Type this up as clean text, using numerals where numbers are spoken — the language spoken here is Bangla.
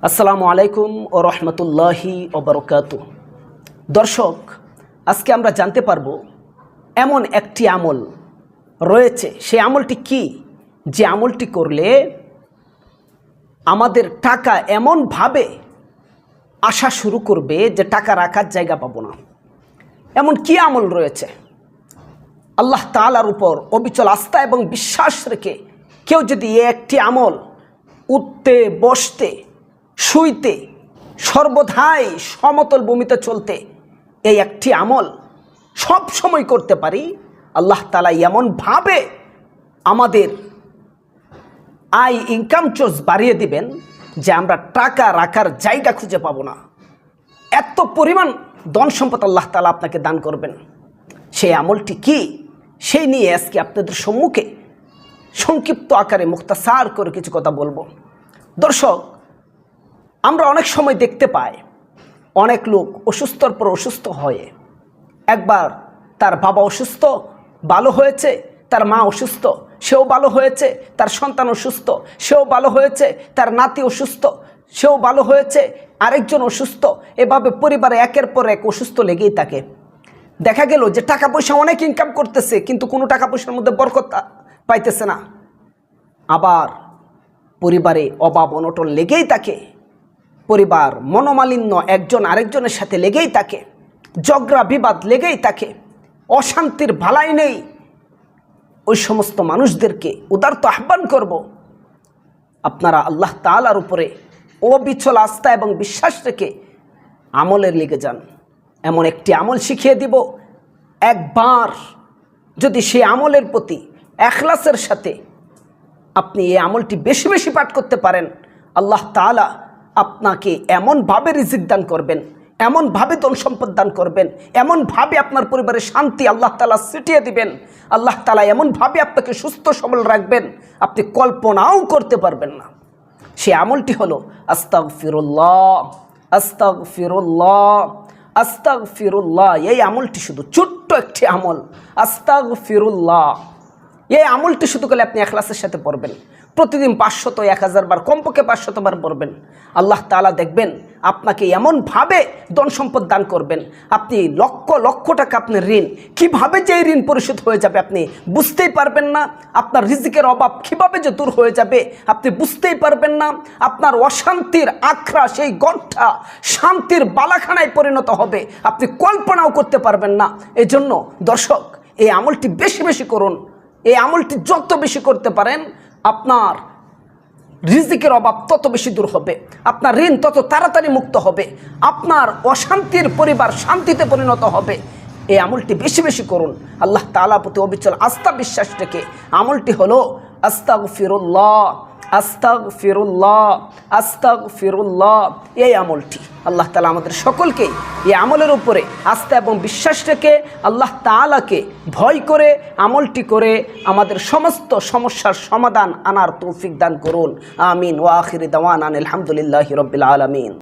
আসসালামু আলাইকুম ও রহমতুল্লাহি ও বারাকাতুহু। দর্শক, আজকে আমরা জানতে পারবো এমন একটি আমল রয়েছে। সেই আমলটি কি? যে আমলটি করলে আমাদের টাকা এমনভাবে আসা শুরু করবে যে টাকা রাখার জায়গা পাবো না। এমন কি আমল রয়েছে? আল্লাহ তাআলার উপর অবিচল আস্থা এবং বিশ্বাস রেখে কেউ যদি একটি আমল উঠতে বসতে শুইতে সর্বদাই সমতল ভূমিতে চলতে এই একটি আমল সব সময় করতে পারি, আল্লাহ তাআলা এমনভাবে আমাদের আয় ইনকাম সোর্স বাড়িয়ে দিবেন যে আমরা টাকা রাখার জায়গা খুঁজে পাবো না। এত পরিমাণ ধন সম্পদ আল্লাহ তাআলা আপনাকে দান করবেন। সেই আমলটি কি, সেই নিয়ে আজকে আপনাদের সম্মুখে সংক্ষিপ্ত আকারে মুখতাসার করে কিছু কথা বলবো। দর্শক, আমরা অনেক সময় দেখতে পাই অনেক লোক অসুস্থর পর অসুস্থ হয়ে, একবার তার বাবা অসুস্থ ভালো হয়েছে, তার মা অসুস্থ সেও ভালো হয়েছে, তার সন্তান অসুস্থ সেও ভালো হয়েছে, তার নাতি অসুস্থ সেও ভালো হয়েছে, আরেকজন অসুস্থ, এভাবে পরিবারে একের পর এক অসুস্থ লেগেই থাকে। দেখা গেল যে টাকা পয়সা অনেক ইনকাম করতেছে কিন্তু কোনো টাকা পয়সার মধ্যে বরকত পাইতেছে না। আবার পরিবারে অভাব অনটন লেগেই থাকে, পরিবার মনোমালিন্য একজন আরেকজনের সাথে লেগেই থাকে, ঝগড়া বিবাদ লেগেই থাকে, অশান্তির ভালাই নেই। ওই সমস্ত মানুষদেরকে উদারত আহ্বান করব, আপনারা আল্লাহ তাআলার উপরে অবিচল আস্থা এবং বিশ্বাস রেখে আমলের লেগে যান। এমন একটি আমল শিখিয়ে দিব, একবার যদি সেই আমলের প্রতি ইখলাসের সাথে আপনি এই আমলটি বেশি বেশি পাঠ করতে পারেন, আল্লাহ তাআলা আপনাকে এমনভাবে রিজিক দান করবেন, এমনভাবে ধন সম্পদ দান করবেন, এমনভাবে আপনার পরিবারে শান্তি আল্লাহ তাআলা ছিটিয়ে দিবেন, আল্লাহ তাআলা এমনভাবে আপনাকে সুস্থ সবল রাখবেন আপনি কল্পনাও করতে পারবেন না। সেই আমলটি হলো আস্তাগফিরুল্লাহ, আস্তাগফিরুল্লাহ, আস্তাগফিরুল্লাহ। এই আমলটি শুধু ছোট্ট একটি আমল, আস্তাগফিরুল্লাহ। এই আমলটি শুধু করলে আপনি ইখলাসের সাথে পড়বেন, প্রতিদিন 500 1000 বার, কমপক্ষে 500 বার পড়বেন, আল্লাহ তাআলা দেখবেন আপনাকে এমনভাবে ধন সম্পদ দান করবেন, আপনি লক্ষ লক্ষ টাকা আপনার ঋণ কিভাবে যে ঋণ পরিশোধ হয়ে যাবে আপনি বুঝতেই পারবেন না। আপনার রিজিকের অভাব কিভাবে যে দূর হয়ে যাবে আপনি বুঝতেই পারবেন না। আপনার অশান্তির আখড়া সেই গড়টা শান্তির বালাখানায় পরিণত হবে, আপনি কল্পনাও করতে পারবেন না। এই জন্য দর্শক, এই আমলটি বেশি বেশি করুন। এই আমলটি যত বেশি করতে পারেন আপনার রিজিকের অভাব তত বেশি দূর হবে, আপনার ঋণ তত তাড়াতাড়ি মুক্ত হবে, আপনার অশান্তির পরিবার শান্তিতে পরিণত হবে। এই আমলটি বেশি বেশি করুন। আল্লাহ তাআলার প্রতি অবিচল আস্থা বিশ্বাস রেখে আমলটি হলো আস্তাগফিরুল্লাহ, আস্তাগফিরুল্লাহ, আস্তাগফিরুল্লাহ। এই আমলটি আল্লাহ তাআলা আমাদের সকলকে এই আমলের উপরে আস্থা এবং বিশ্বাস রেখে আল্লাহ তাআলাকে ভয় করে আমলটি করে আমাদের সমস্ত সমস্যার সমাধান আনার তৌফিক দান করুন। আমিন। ওয়া আখিরি দাওয়ানা আলহামদুলিল্লাহি রাব্বিল আলামিন।